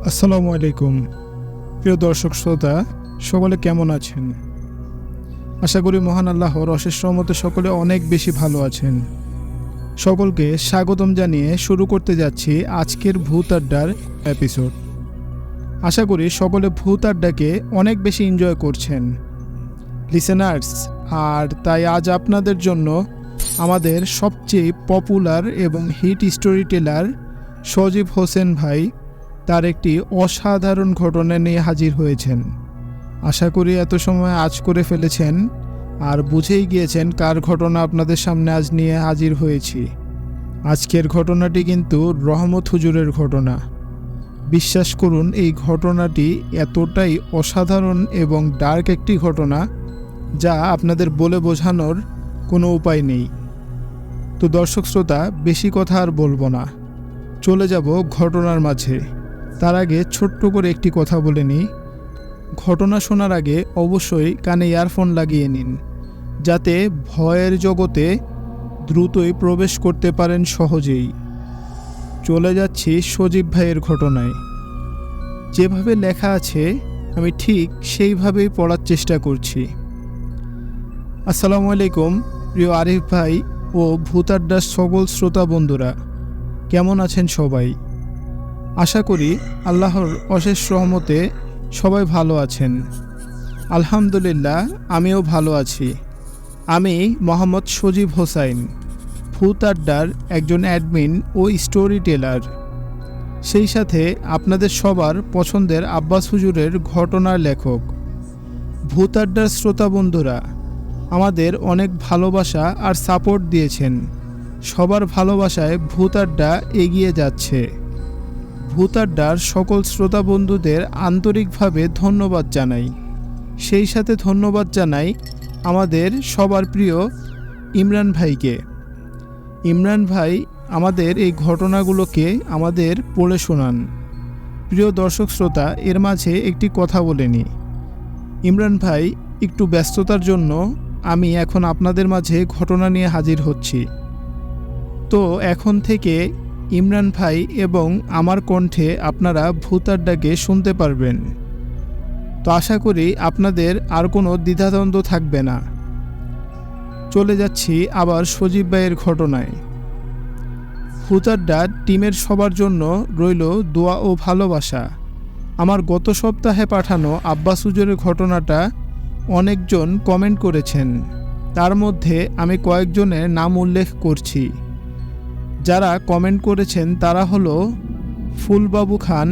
আসসালামু আলাইকুম প্রিয় দর্শক শ্রোতা, সকলে কেমন আছেন? আশা করি মহান আল্লাহর অশেষ রহমতে সকলে অনেক বেশি ভালো আছেন। সকলকে স্বাগতম জানিয়ে শুরু করতে যাচ্ছি আজকের ভূত আড্ডার এপিসোড। আশা করি সকলে ভূত আড্ডাকে অনেক বেশি এনজয় করছেন লিসেনার্স। আর তাই আজ আপনাদের জন্য আমাদের সবচেয়ে পপুলার এবং হিট স্টোরি টেলার সজীব হোসেন ভাই তার একটি অসাধারণ ঘটনা নিয়ে হাজির হয়েছেন। আশা করি এত সময় আজ করে ফেলেছেন আর বুঝেই গিয়েছেন কার ঘটনা আপনাদের সামনে আজ নিয়ে হাজির হয়েছি। আজকের ঘটনাটি কিন্তু রহমত হুজুরের ঘটনা। বিশ্বাস করুন, এই ঘটনাটি এতটাই অসাধারণ এবং ডার্ক একটি ঘটনা যা আপনাদের বলে বোঝানোর কোনো উপায় নেই। তো দর্শক শ্রোতা, বেশি কথা আর বলবো না, চলে যাব ঘটনার মাঝে। তার আগে ছোট্ট করে একটি কথা বলে নিই। ঘটনা শোনার আগে অবশ্যই কানে ইয়ারফোন লাগিয়ে নিন, যাতে ভয়ের জগতে দ্রুতই প্রবেশ করতে পারেন সহজেই। চলে যাচ্ছি সজীব ভাইয়ের ঘটনায়। যেভাবে লেখা আছে আমি ঠিক সেইভাবেই পড়ার চেষ্টা করছি। আসসালামু আলাইকুম প্রিয় আরিফ ভাই ও ভূত আড্ডার সকল শ্রোতা বন্ধুরা, কেমন আছেন সবাই? আশা করি আল্লাহর অশেষ রহমতে সবাই ভালো আছেন। আলহামদুলিল্লাহ, আমিও ভালো আছি। আমি মোহাম্মদ সজীব হোসাইন, ভূত আড্ডার একজন অ্যাডমিন ও স্টোরি টেলার, সেই সাথে আপনাদের সবার পছন্দের আব্বাস হুজুরের ঘটনার লেখক। ভূত আড্ডার শ্রোতা বন্ধুরা আমাদের অনেক ভালোবাসা আর সাপোর্ট দিয়েছেন। সবার ভালোবাসায় ভূত আড্ডা এগিয়ে যাচ্ছে। ভূত আড্ডার সকল শ্রোতা বন্ধুদের আন্তরিকভাবে ধন্যবাদ জানাই। সেই সাথে ধন্যবাদ জানাই আমাদের সবার প্রিয় ইমরান ভাইকে। ইমরান ভাই আমাদের এই ঘটনাগুলোকে আমাদের পড়ে শোনান। প্রিয় দর্শক শ্রোতা, এর মাঝে একটি কথা বলে নিই। ইমরান ভাই একটু ব্যস্ততার জন্য আমি এখন আপনাদের মাঝে ঘটনা নিয়ে হাজির হচ্ছি। তো এখন থেকে ইমরান ভাই এবং আমার কণ্ঠে আপনারা ভূত আড্ডাকে শুনতে পারবেন। তো আশা করি আপনাদের আর কোনো দ্বিধাদ্বন্দ্ব থাকবে না। চলে যাচ্ছি আবার সজীব ভাইয়ের ঘটনায়। ভূত আড্ডার টিমের সবার জন্য রইল দোয়া ও ভালোবাসা। আমার গত সপ্তাহে পাঠানো আব্বাস হুজুরের ঘটনাটা অনেকজন কমেন্ট করেছেন। তার মধ্যে আমি কয়েকজনের নাম উল্লেখ করছি। যারা কমেন্ট করেছেন তারা হলো ফুলবাবু খান,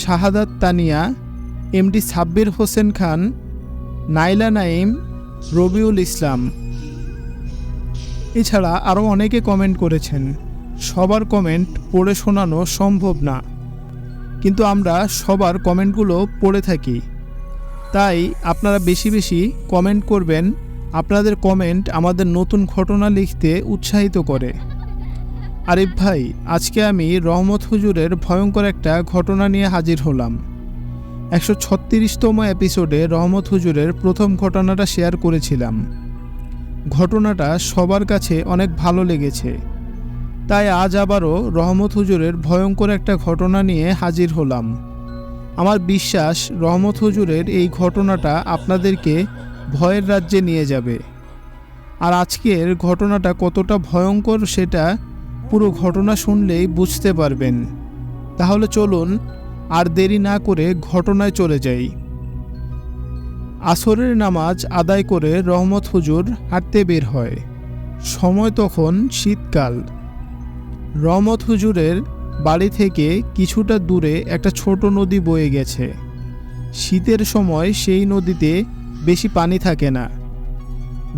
শাহাদাত তানিয়া, এমডি সাব্বির হোসেন খান, নাইলা নাইম, রবিউল ইসলাম। এছাড়া আরও অনেকে কমেন্ট করেছেন। সবার কমেন্ট পড়ে শোনানো সম্ভব না, কিন্তু আমরা সবার কমেন্টগুলো পড়ে থাকি। তাই আপনারা বেশি বেশি কমেন্ট করবেন। আপনাদের কমেন্ট আমাদের নতুন ঘটনা লিখতে উৎসাহিত করে। আরিফ ভাই, আজকে আমি রহমত হুজুরের ভয়ঙ্কর একটা ঘটনা নিয়ে হাজির হলাম। 136তম এপিসোডে রহমত হুজুরের প্রথম ঘটনাটা শেয়ার করেছিলাম। ঘটনাটা সবার কাছে অনেক ভালো লেগেছে, তাই আজ আবারও রহমত হুজুরের ভয়ঙ্কর একটা ঘটনা নিয়ে হাজির হলাম। আমার বিশ্বাস রহমত হুজুরের এই ঘটনাটা আপনাদেরকে ভয়ের রাজ্যে নিয়ে যাবে। আর আজকের ঘটনাটা কতটা ভয়ঙ্কর সেটা পুরো ঘটনা শুনলেই বুঝতে পারবেন। তাহলে চলুন আর দেরি না করে ঘটনায় চলে যাই। আসরের নামাজ আদায় করে রহমত হুজুর হাঁটতে বের হয়। সময় তখন শীতকাল। রহমত হুজুরের বাড়ি থেকে কিছুটা দূরে একটা ছোট নদী বয়ে গেছে। শীতের সময় সেই নদীতে বেশি পানি থাকে না।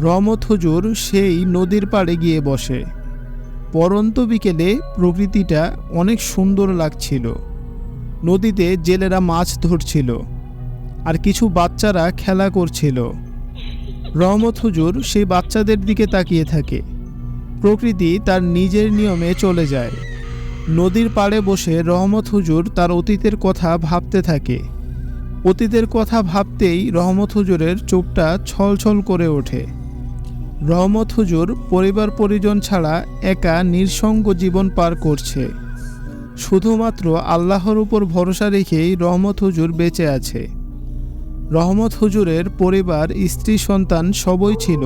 রহমত হুজুর সেই নদীর পাড়ে গিয়ে বসে। পরন্ত বিকেলে প্রকৃতিটা অনেক সুন্দর লাগছিল। নদীতে জেলেরা মাছ ধরছিল আর কিছু বাচ্চারা খেলা করছিল। রহমত হুজুর সেই বাচ্চাদের দিকে তাকিয়ে থাকে। প্রকৃতি তার নিজের নিয়মে চলে যায়। নদীর পাড়ে বসে রহমত হুজুর তার অতীতের কথা ভাবতে থাকে। অতীতের কথা ভাবতেই রহমত হুজুরের চোখটা ছলছল করে ওঠে। রহমত হুজুর পরিবার পরিজন ছাড়া একা নিঃসঙ্গ জীবন পার করছে। শুধুমাত্র আল্লাহর উপর ভরসা রেখেই রহমত হুজুর বেঁচে আছে। রহমত হুজুরের পরিবার, স্ত্রী, সন্তান সবই ছিল,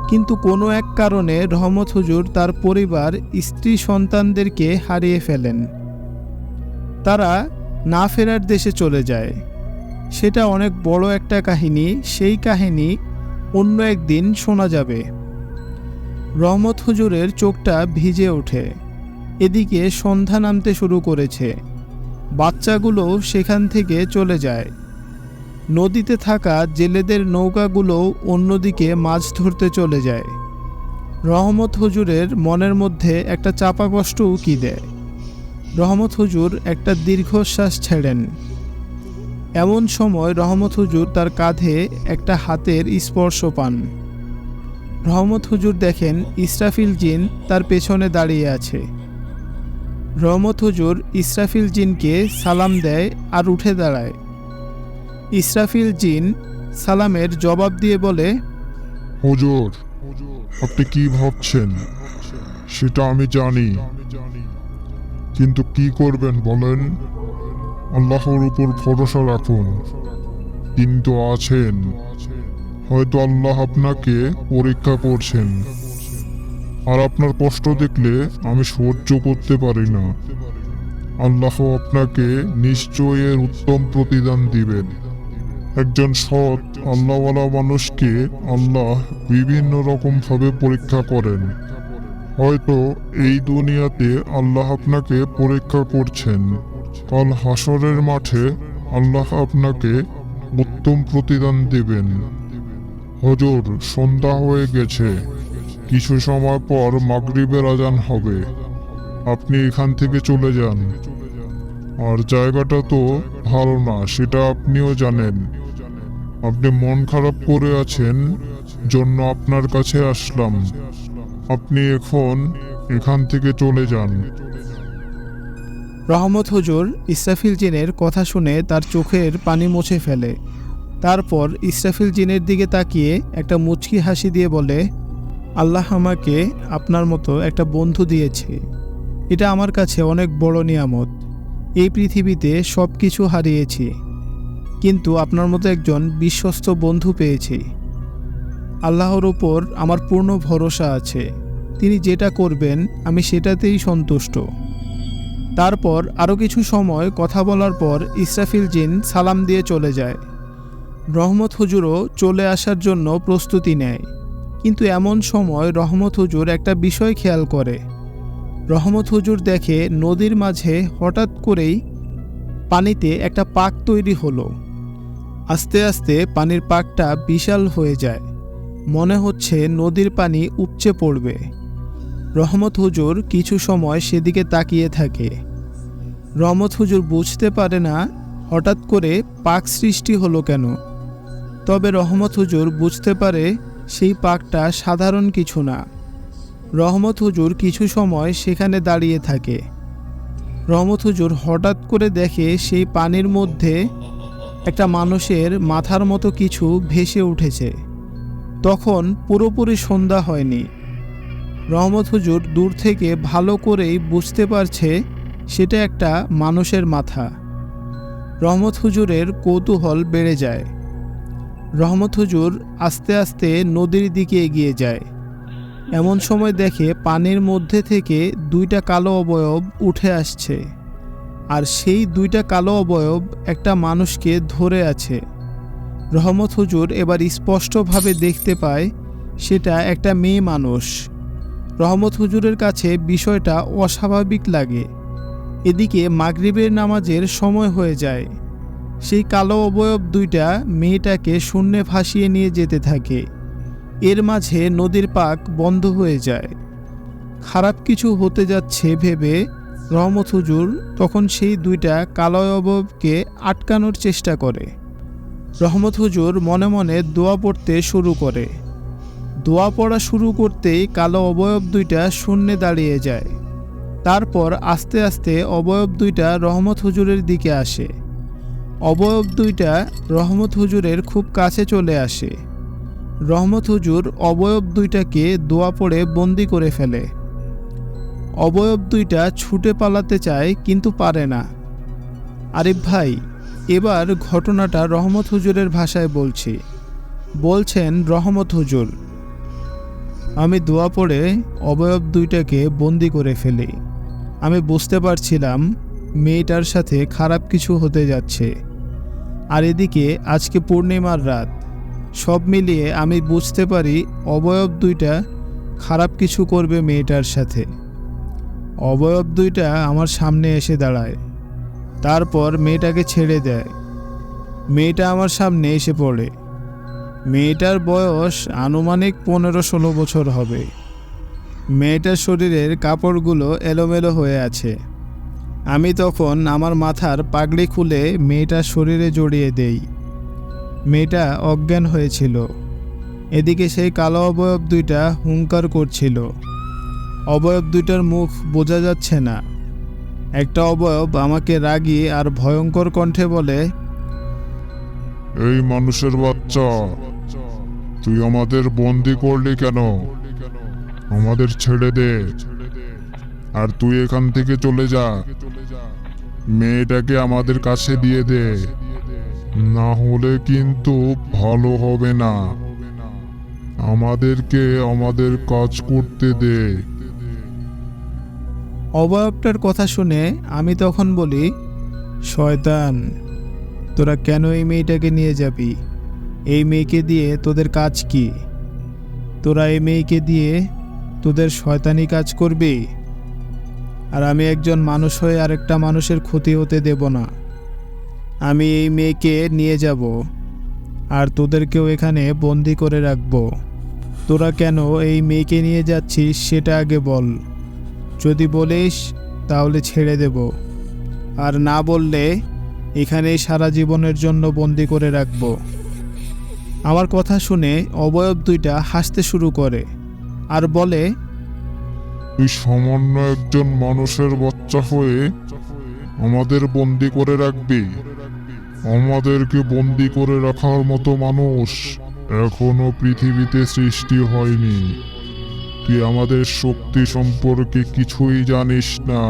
কিন্তু কোনো এক কারণে রহমত হুজুর তার পরিবার, স্ত্রী, সন্তানদেরকে হারিয়ে ফেলেন। তারা না ফেরার দেশে চলে যায়। সেটা অনেক বড় একটা কাহিনী। সেই কাহিনী অন্য একদিন শোনা যাবে। রহমত হুজুরের চোখটা ভিজে ওঠে। এদিকে সন্ধ্যা নামতে শুরু করেছে। বাচ্চাগুলো সেখান থেকে চলে যায়। নদীতে থাকা জেলেদের নৌকাগুলোও অন্যদিকে মাছ ধরতে চলে যায়। রহমত হুজুরের মনের মধ্যে একটা চাপা কষ্ট উকি দেয়। রহমত হুজুর একটা দীর্ঘশ্বাস ছেড়েন। এমন সময় রহমত হুজুর তার কাঁধে একটা হাতের স্পর্শ পান। রহমত হুজুর দেখেন ইসরাফিল জিন তার পেছনে দাঁড়িয়ে আছে। রহমত হুজুর ইসরাফিল জিনকে সালাম দেয় আর উঠে দাঁড়ায়। ইসরাফিল জিন সালামের জবাব দিয়ে বলে, হুজুর, আপনি কি ভাবছেন সেটা আমি জানি, কিন্তু কি করবেন বলেন? আল্লাহর উপর ভরসা রাখুন। কিন্তু আছেন, হয়তো আল্লাহ আপনাকে পরীক্ষা করছেন, আর আপনার কষ্ট দেখলে আমি সহ্য করতে পারি না। আল্লাহ আপনাকে নিশ্চয়ই এর উত্তম প্রতিদান দিবেন। একজন সৎ আল্লাহওয়ালা মানুষকে আল্লাহ বিভিন্ন রকম ভাবে পরীক্ষা করেন। হয়তো এই দুনিয়াতে আল্লাহ আপনাকে পরীক্ষা করছেন, কাল হাসরের মাঠে আল্লাহ আপনাকে উত্তম প্রতিদান দেবেন। হুজুর, সন্ধ্যা হয়ে গেছে, কিছু সময় পর মাগরিবের আজান হবে। আপনি এখান থেকে চলে যান। আর জায়গাটা তো ভালো না, সেটা আপনিও জানেন। আপনি মন খারাপ করে আছেন জন্য আপনার কাছে আসলাম। আপনি এখন এখান থেকে চলে যান। রহমত হুজুর ইসরাফিল জিনের কথা শুনে তার চোখের পানি মুছে ফেলে। তারপর ইসরাফিল জিনের দিকে তাকিয়ে একটা মুচকি হাসি দিয়ে বলে, আল্লাহ আমাকে আপনার মতো একটা বন্ধু দিয়েছে। এটা আমার কাছে অনেক বড় নিয়ামত। এই পৃথিবীতে সব কিছু হারিয়েছি, কিন্তু আপনার মতো একজন বিশ্বস্ত বন্ধু পেয়েছি। আল্লাহর উপর আমার পূর্ণ ভরসা আছে। তিনি যেটা করবেন আমি সেটাতেই সন্তুষ্ট। তারপর আরও কিছু সময় কথা বলার পর ইসরাফিল জিন সালাম দিয়ে চলে যায়। রহমত হুজুরও চলে আসার জন্য প্রস্তুতি নেয়, কিন্তু এমন সময় রহমত হুজুর একটা বিষয় খেয়াল করে। রহমত হুজুর দেখে নদীর মাঝে হঠাৎ করেই পানিতে একটা পাক তৈরি হলো। আস্তে আস্তে পানির পাকটা বিশাল হয়ে যায়। মনে হচ্ছে নদীর পানি উপচে পড়বে। রহমত হুজুর কিছু সময় সেদিকে তাকিয়ে থাকে। রহমত হুজুর বুঝতে পারে না হঠাৎ করে পাক সৃষ্টি হলো কেন। তবে রহমত হুজুর বুঝতে পারে সেই পাকটা সাধারণ কিছু না। রহমত হুজুর কিছু সময় সেখানে দাঁড়িয়ে থাকে। রহমত হুজুর হঠাৎ করে দেখে সেই পানির মধ্যে একটা মানুষের মাথার মতো কিছু ভেসে উঠেছে। তখন পুরোপুরি সন্ধ্যা হয়নি। রহমত হুজুর দূর থেকে ভালো করেই বুঝতে পারছে সেটা একটা মানুষের মাথা। রহমত হুজুরের কৌতূহল বেড়ে যায়। রহমত হুজুর আস্তে আস্তে নদীর দিকে এগিয়ে যায়। এমন সময় দেখে পানির মধ্যে থেকে দুইটা কালো অবয়ব উঠে আসছে, আর সেই দুইটা কালো অবয়ব একটা মানুষকে ধরে আছে। রহমত হুজুর এবার স্পষ্টভাবে দেখতে পায় সেটা একটা মেয়ে মানুষ। রহমত হুজুরের কাছে বিষয়টা অস্বাভাবিক লাগে। এদিকে মাগরিবের নামাজের সময় হয়ে যায়। সেই কালো অবয়ব দুইটা মেয়েটাকে শূন্যে ভাসিয়ে নিয়ে যেতে থাকে। এর মাঝে নদীর পাক বন্ধ হয়ে যায়। খারাপ কিছু হতে যাচ্ছে ভেবে রহমত হুজুর তখন সেই দুইটা কালো অবয়বকে আটকানোর চেষ্টা করে। রহমত হুজুর মনে মনে দোয়া পড়তে শুরু করে। দোয়া পড়া শুরু করতেই কালো অবয়ব দুইটা শূন্যে দাঁড়িয়ে যায়। তারপর আস্তে আস্তে অবয়ব দুইটা রহমত হুজুরের দিকে আসে। অবয়ব দুইটা রহমত হুজুরের খুব কাছে চলে আসে। রহমত হুজুর অবয়ব দুইটাকে দোয়া পড়ে বন্দি করে ফেলে। অবয়ব দুইটা ছুটে পালাতে চায় কিন্তু পারে না। আরিফ ভাই, এবার ঘটনাটা রহমত হুজুরের ভাষায় বলছি। বলছেন রহমত হুজুর, আমি দোয়া পড়ে অবয়ব দুইটাকে বন্দি করে ফেলি। আমি বুঝতে পারছিলাম মেয়েটার সাথে খারাপ কিছু হতে যাচ্ছে। আর এদিকে আজকে পূর্ণিমার রাত। সব মিলিয়ে আমি বুঝতে পারি অবয়ব দুইটা খারাপ কিছু করবে মেয়েটার সাথে। অবয়ব দুইটা আমার সামনে এসে দাঁড়ায়, তারপর মেয়েটাকে ছেড়ে দেয়। মেয়েটা আমার সামনে এসে পড়ে। মেয়েটার বয়স আনুমানিক 15-16 বছর হবে। মেয়েটার শরীরের কাপড়গুলো এলোমেলো হয়ে আছে। আমি তখন আমার মাথার পাগড়ি খুলে মেয়েটার শরীরে জড়িয়ে দেই। মেয়েটা অজ্ঞান হয়েছিল। এদিকে সেই কালো অবয়ব দুইটা হুঙ্কার করছিল। অবয়ব দুইটার মুখ বোঝা যাচ্ছে না। একটা অবয়ব আমাকে রাগী আর ভয়ঙ্কর কণ্ঠে বলে, এই মানুষের বাচ্চা, তুই আমাদের বন্দি করলি কেন? আমাদের ছেড়ে দে, আর তুই এখান থেকে চলে যা। মেয়েটাকে আমাদের কাছে দিয়ে দে, না হলে কিন্তু ভালো হবে না। আমাদেরকে আমাদের কাজ করতে দে। অবয়বটার কথা শুনে আমি তখন বলি, শয়তান, তোরা কেন এই মেয়েটাকে নিয়ে যাবি? এই মেয়েকে দিয়ে তোদের কাজ কি? তোরা এই মেয়েকে দিয়ে তোদের শয়তানি কাজ করবি? আর আমি একজন মানুষ হয়ে আরেকটা মানুষের ক্ষতি হতে দেব না। আমি এই মেয়েকে নিয়ে যাব, আর তোদেরকেও এখানে বন্দি করে রাখব। তোরা কেন এই মেয়েকে নিয়ে যাচ্ছিস সেটা আগে বল। যদি বলিস তাহলে ছেড়ে দেব, আর না বললে এখানেই সারা জীবনের জন্য বন্দি করে রাখব। আমার কথা শুনে অবয়ব দুইটা হাসতে শুরু করে আর বলে, তুই সামান্য একজন মানুষের বাচ্চা হয়ে আমাদের বন্দি করে রাখবি? আমাদেরকে বন্দি করে রাখার মতো মানুষ এখনো পৃথিবীতে সৃষ্টি হয়নি। তুই আমাদের শক্তি সম্পর্কে কিছুই জানিস না।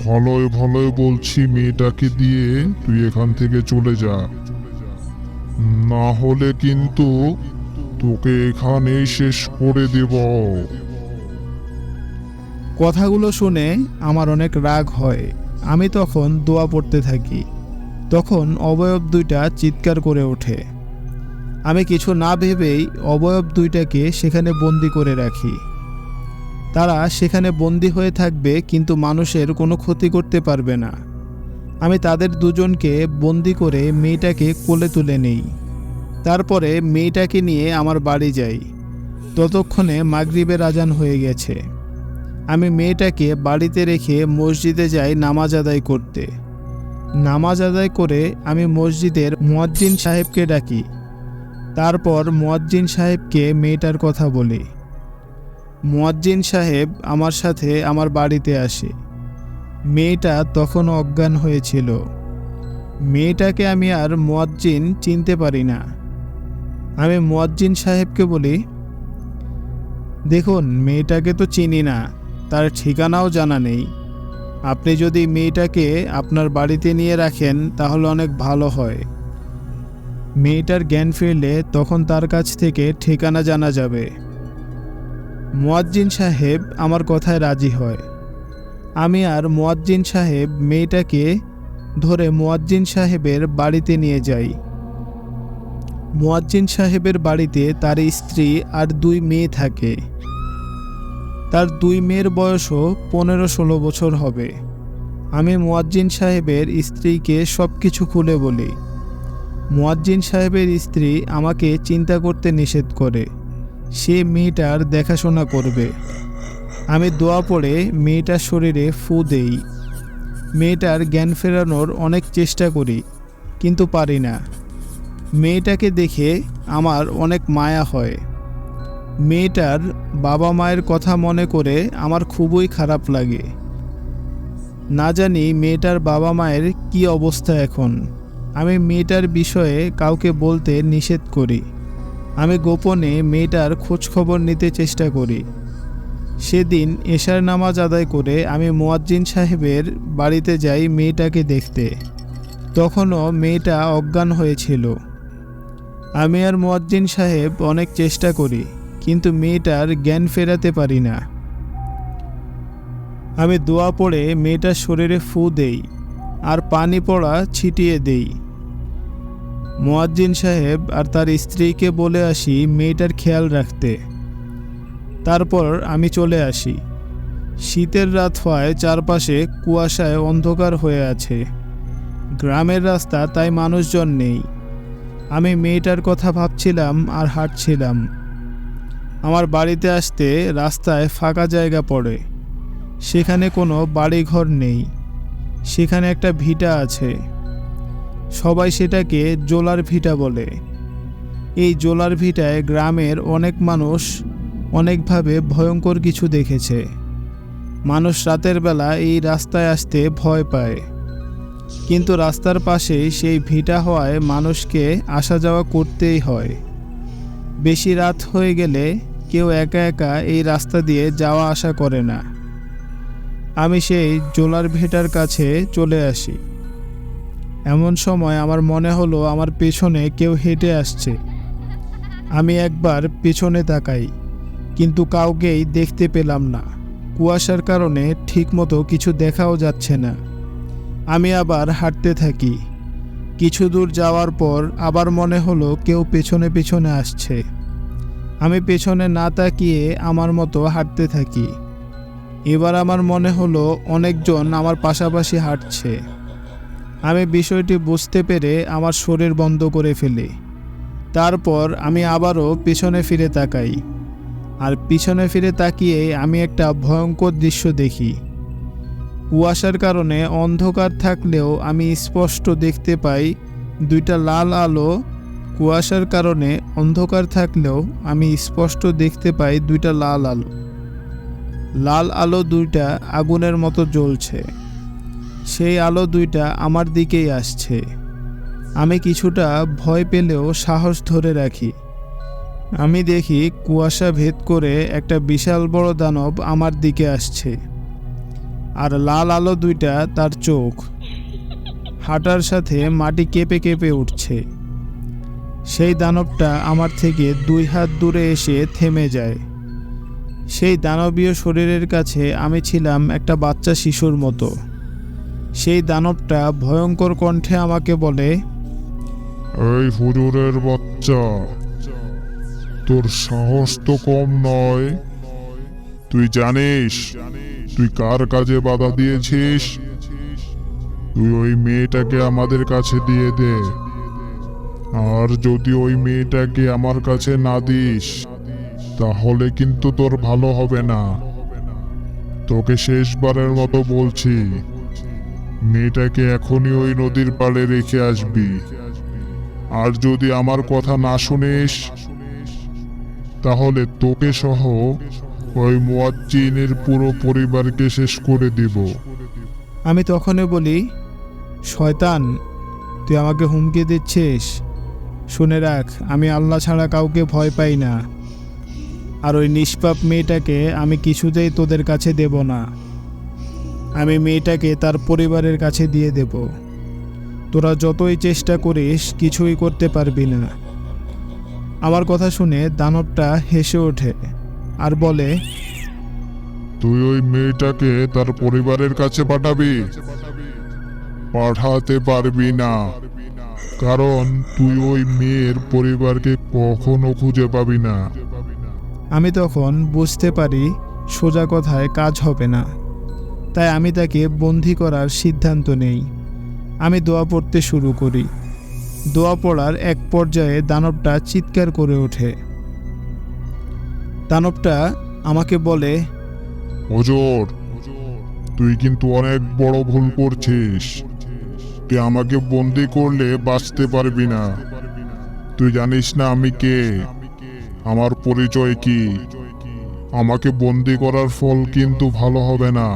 ভালোই ভালোই বলছি, মেয়েটাকে দিয়ে তুই এখান থেকে চলে যা, না হলে কিন্তু তোকে এখানেই শেষ করে দেব। কথাগুলো শুনে আমার অনেক রাগ হয়। আমি তখন দোয়া পড়তে থাকি। তখন অবয়ব দুইটা চিৎকার করে ওঠে। আমি কিছু না ভেবেই অবয়ব দুইটাকে সেখানে বন্দি করে রাখি। তারা সেখানে বন্দি হয়ে থাকবে, কিন্তু মানুষের কোনো ক্ষতি করতে পারবে না। আমি তাদের দুজনকে বন্দি করে মেয়েটাকে কোলে তুলে নেই। তারপরে মেয়েটাকে নিয়ে আমার বাড়ি যাই। ততক্ষণে মাগরিবের আজান হয়ে গেছে। আমি মেয়েটাকে বাড়িতে রেখে মসজিদে যাই নামাজ আদায় করতে। নামাজ আদায় করে আমি মসজিদের মুয়াজ্জিন সাহেবকে ডাকি। তারপর মুয়াজ্জিন সাহেবকে মেয়েটার কথা বলি। মুয়াজ্জিন সাহেব আমার সাথে আমার বাড়িতে আসে। মেয়েটা তখন অজ্ঞান হয়েছিল। মেয়েটাকে আমি আর মুয়াজ্জিন চিনতে পারি না। আমি মুয়াজ্জিন সাহেবকে বলি, দেখুন, মেয়েটাকে তো চিনি না, তার ঠিকানাও জানা নেই। আপনি যদি মেয়েটাকে আপনার বাড়িতে নিয়ে রাখেন তাহলে অনেক ভালো হয়। মেয়েটার জ্ঞান ফিরলে তখন তার কাছ থেকে ঠিকানা জানা যাবে। মুয়াজ্জিন সাহেব আমার কথায় রাজি হয়। আমি আর মুয়াজ্জিন সাহেব মেয়েটাকে ধরে মুয়াজ্জিন সাহেবের বাড়িতে নিয়ে যাই। মুয়াজ্জিন সাহেবের বাড়িতে তার স্ত্রী আর 2 মেয়ে থাকে। তার 2 মেয়ের বয়সও 15-16 বছর হবে। আমি মুয়াজ্জিন সাহেবের স্ত্রীকে সব কিছু খুলে বলি। মুয়াজ্জিন সাহেবের স্ত্রী আমাকে চিন্তা করতে নিষেধ করে। সে মেয়েটার দেখাশোনা করবে। আমি দোয়া পড়ে মেয়েটার শরীরে ফু দেই। মেয়েটার জ্ঞান ফেরানোর অনেক চেষ্টা করি, কিন্তু পারি না। মেয়েটাকে দেখে আমার অনেক মায়া হয়। মেয়েটার বাবা মায়ের কথা মনে করে আমার খুবই খারাপ লাগে। না জানি মেয়েটার বাবা মায়ের কি অবস্থা এখন। আমি মেয়েটার বিষয়ে কাউকে বলতে নিষেধ করি। আমি গোপনে মেয়েটার খোঁজ খবর নিতে চেষ্টা করি। সেদিন এশার নামাজ আদায় করে আমি মুয়াজ্জিন সাহেবের বাড়িতে যাই মেয়েটাকে দেখতে। তখনও মেয়েটা অজ্ঞান হয়েছিল। আমি আর মুয়াজ্জিন সাহেব অনেক চেষ্টা করি, কিন্তু মেয়েটার জ্ঞান ফেরাতে পারি না। আমি দোয়া পড়ে মেয়েটার শরীরে ফু দেই আর পানি পড়া ছিটিয়ে দেই। মুয়াজ্জিন সাহেব আর তার স্ত্রীকে বলে আসি মেয়েটার খেয়াল রাখতে। তারপর আমি চলে আসি। শীতের রাত হয়, চারপাশে কুয়াশায় অন্ধকার হয়ে আছে। গ্রামের রাস্তা, তাই মানুষজন নেই। আমি মেয়েটার কথা ভাবছিলাম আর হাঁটছিলাম। আমার বাড়িতে আসতে রাস্তায় ফাঁকা জায়গা পড়ে। সেখানে কোনো বাড়িঘর নেই। সেখানে একটা ভিটা আছে। সবাই সেটাকে জোলার ভিটা বলে। এই জোলার ভিটায় গ্রামের অনেক মানুষ অনেকভাবে ভয়ঙ্কর কিছু দেখেছে। মানুষ রাতের বেলা এই রাস্তায় আসতে ভয় পায়, কিন্তু রাস্তার পাশে সেই ভিটা হওয়ায় মানুষকে আসা যাওয়া করতেই হয়। বেশি রাত হয়ে গেলে কেউ একা একা এই রাস্তা দিয়ে যাওয়া আসা করে না। আমি সেই জোলার ভিটার কাছে চলে আসি। এমন সময় আমার মনে হলো আমার পেছনে কেউ হেঁটে আসছে। আমি একবার পেছনে তাকাই, কিন্তু কাউকেই দেখতে পেলাম না। কুয়াশার কারণে ঠিকমতো কিছু দেখাও যাচ্ছে না। আমি আবার হাঁটতে থাকি। কিছু দূর যাওয়ার পর আবার মনে হলো কেউ পেছনে পেছনে আসছে। আমি পেছনে না তাকিয়ে আমার মতো হাঁটতে থাকি। এবার আমার মনে হলো অনেকজন আমার পাশাপাশি হাঁটছে। আমি বিষয়টি বুঝতে পেরে আমার শরীর বন্ধ করে ফেলি। তারপর আমি আবারও পিছনে ফিরে তাকাই, আর পিছনে ফিরে তাকিয়ে আমি একটা ভয়ঙ্কর দৃশ্য দেখি। কুয়াশার কারণে অন্ধকার থাকলেও আমি স্পষ্ট দেখতে পাই দুইটা লাল আলো। কুয়াশার কারণে অন্ধকার থাকলেও আমি স্পষ্ট দেখতে পাই দুইটা লাল আলো। লাল আলো দুইটা আগুনের মতো জ্বলছে। সেই আলো দুইটা আমার দিকেই আসছে। আমি কিছুটা ভয় পেলেও সাহস ধরে রাখি। আমি দেখি কুয়াশা ভেদ করে একটা বিশাল বড় দানব আমার দিকে আসছে, আর লাল আলো দুইটা তার চোখ। হাঁটার সাথে মাটি কেঁপে কেঁপে উঠছে। সেই দানবটা আমার থেকে 2 হাত দূরে এসে থেমে যায়। সেই দানবীয় শরীরের কাছে আমি ছিলাম একটা বাচ্চা শিশুর মতো। সেই দানবটা ভয়ঙ্কর কণ্ঠে আমাকে বলে, এই হুজুরের বাচ্চা, তোর সাহস তো কম নয়। তুই জানিস তুই কার কাজে বাধা দিয়েছিস? তুই ওই মেয়েটাকে আমাদের কাছে দিয়ে দে। আর যদি ওই মেয়েটাকে আমার কাছে না দিস, তাহলে কিন্তু তোর ভালো হবে না। তোকে শেষবারের মতো বলছি, মেয়েটাকে এখনই ওই নদীর পাড়ে রেখে আসবি। আর যদি আমার কথা না শুনিস, তাহলে তোকে সহ ওই মুয়াজ্জিনের পুরো পরিবারকে শেষ করে দিব। আমি তখনই বলি, শয়তান, তুই আমাকে হুমকি দিচ্ছিস? শুনে রাখ, আমি আল্লাহ ছাড়া কাউকে ভয় পাই না। আর ওই নিষ্পাপ মেয়েটাকে আমি কিছুতেই তোদের কাছে দেব না। আমি মেয়েটাকে তার পরিবারের কাছে দিয়ে দেব। তোরা যতই চেষ্টা করিস কিছুই করতে পারবি না। আমার কথা শুনে দানবটা হেসে ওঠে আর বলে, তুই ওই মেয়েটাকে তার পরিবারের কাছে পাঠাবি? পাঠাতে পারবি না, কারণ তুই ওই মেয়ের পরিবারকে কখনো খুঁজে পাবি না। আমি তখন বুঝতে পারি সোজা কথায় কাজ হবে না। তাই আমি তাকে বন্দী করার সিদ্ধান্ত নেই। আমি দোয়া পড়তে শুরু করি। দোয়া পড়ার এক পর্যায়ে দানবটা চিৎকার করে ওঠে। দানবটা আমাকে বলে, হুজুর, তুই কিন্তু অনেক বড় ভুল করছিস। তুই আমাকে বন্দি করলে বাঁচতে পারবি না। তুই জানিস না আমি কে, আমার পরিচয় কি। আমাকে বন্দি করার ফল কিন্তু ভালো হবে না।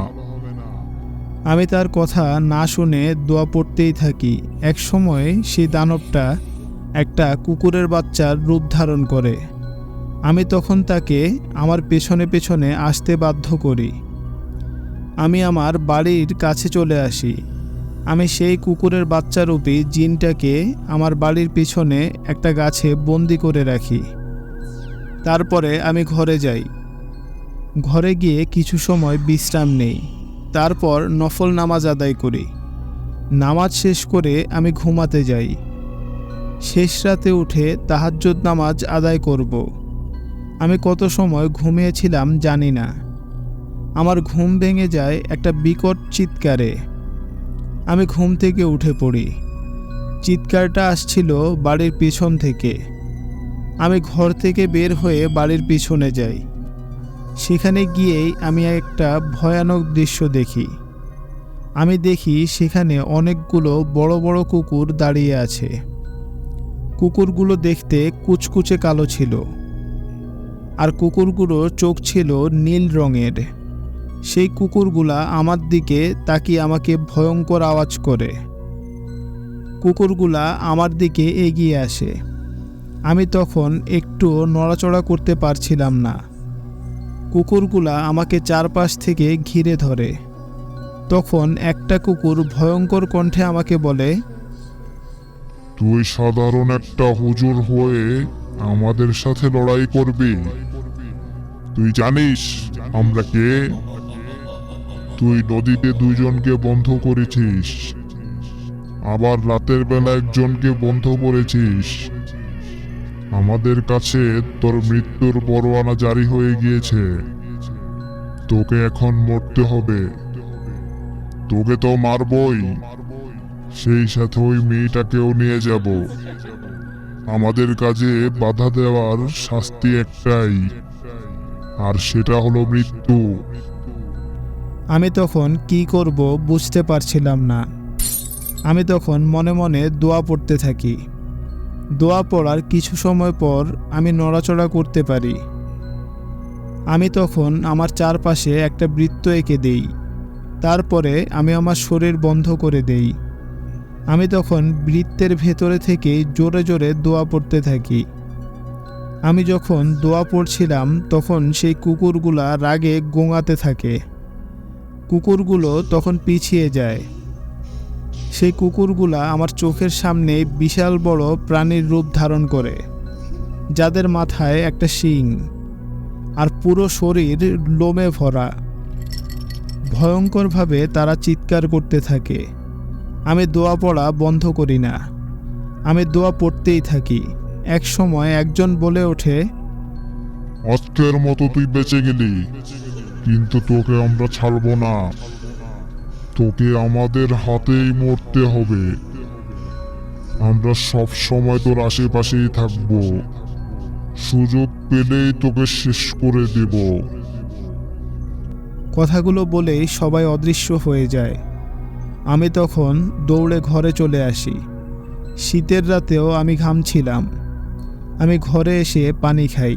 আমি তার কথা না শুনে দোয়া পড়তেই থাকি। এক সময় সেই দানবটা একটা কুকুরের বাচ্চার রূপ ধারণ করে। আমি তখন তাকে আমার পেছনে পেছনে আসতে বাধ্য করি। আমি আমার বাড়ির কাছে চলে আসি। আমি সেই কুকুরের বাচ্চারূপী জিনটাকে আমার বাড়ির পিছনে একটা গাছে বন্দি করে রাখি। তারপরে আমি ঘরে যাই। ঘরে গিয়ে কিছু সময় বিশ্রাম নেই। তারপর নফল নামাজ আদায় করি। নামাজ শেষ করে আমি ঘুমাতে যাই। শেষ রাতে উঠে তাহাজ্জুদ নামাজ আদায় করব। আমি কত সময় ঘুমিয়েছিলাম জানি না। আমার ঘুম ভেঙে যায় একটা বিকট চিৎকারে। আমি ঘুম থেকে উঠে পড়ি। চিৎকারটা আসছিল বাড়ির পিছন থেকে। আমি ঘর থেকে বের হয়ে বাড়ির পিছনে যাই। সেখানে গিয়েই আমি একটা ভয়ানক দৃশ্য দেখি। আমি দেখি সেখানে অনেকগুলো বড় বড় কুকুর দাঁড়িয়ে আছে। কুকুরগুলো দেখতে কুচকুচে কালো ছিল, আর কুকুরগুলোর চোখ ছিল নীল রঙের। সেই কুকুরগুলা আমার দিকে তাকিয়ে আমাকে ভয়ঙ্কর আওয়াজ করে। কুকুরগুলা আমার দিকে এগিয়ে আসে। আমি তখন একটু নড়াচড়া করতে পারছিলাম না। কুকুরগুলা আমাকে চারপাশ থেকে ঘিরে ধরে। তখন একটা কুকুর ভয়ঙ্কর কণ্ঠে আমাকে বলে, তুই সাধারণ একটা হুজুর হয়ে আমাদের সাথে লড়াই করবি? তুই জানিস আমরা কে? তুই নদীতে দুইজনকে বন্ধ করেছিস, আবার রাতের বেলা একজনকে বন্ধ করেছিস। আমাদের কাছে তোর মৃত্যুর পরোয়ানা জারি হয়ে গিয়েছে। তোকে এখন মরতে হবে। তোকে তো মারবই, সেই সাথে ওই মেয়েটাকেও নিয়ে যাব। আমাদের কাজে বাধা দেওয়ার শাস্তি একটাই, আর সেটা হলো মৃত্যু। আমি তখন কি করব বুঝতে পারছিলাম না। আমি তখন মনে মনে দোয়া পড়তে থাকি। দোয়া পড়ার কিছু সময় পর আমি নড়াচড়া করতে পারি। আমি তখন আমার চারপাশে একটা বৃত্ত এঁকে দেই। তারপরে আমি আমার শরীর বন্ধ করে দেই। আমি তখন বৃত্তের ভেতরে থেকে জোরে জোরে দোয়া পড়তে থাকি। আমি যখন দোয়া পড়ছিলাম তখন সেই কুকুরগুলা রাগে গোঙাতে থাকে। কুকুরগুলো তখন পিছিয়ে যায়। সেই কুকুরগুলা আমার চোখের সামনে বিশাল বড় প্রাণীর রূপ ধারণ করে, যাদের মাথায় একটা শিং আর পুরো শরীর লোমে ভরা। ভয়ঙ্করভাবে তারা চিৎকার করতে থাকে। আমি দোয়া পড়া বন্ধ করি না। আমি দোয়া পড়তেই থাকি। এক সময় একজন বলে ওঠে, আজকের মতো তুই বেঁচে গেলি, কিন্তু তোকে আমরা ছাড়বো না। তোকে আমাদের হাতেই মরতে হবে। আমরা সব সময় তোর আশেপাশেই থাকবো। সুযোগ পেলেই তোকে শেষ করে দেব। কথাগুলো বলেই সবাই অদৃশ্য হয়ে যায়। আমি তখন দৌড়ে ঘরে চলে আসি। শীতের রাতেও আমি ঘামছিলাম। আমি ঘরে এসে পানি খাই।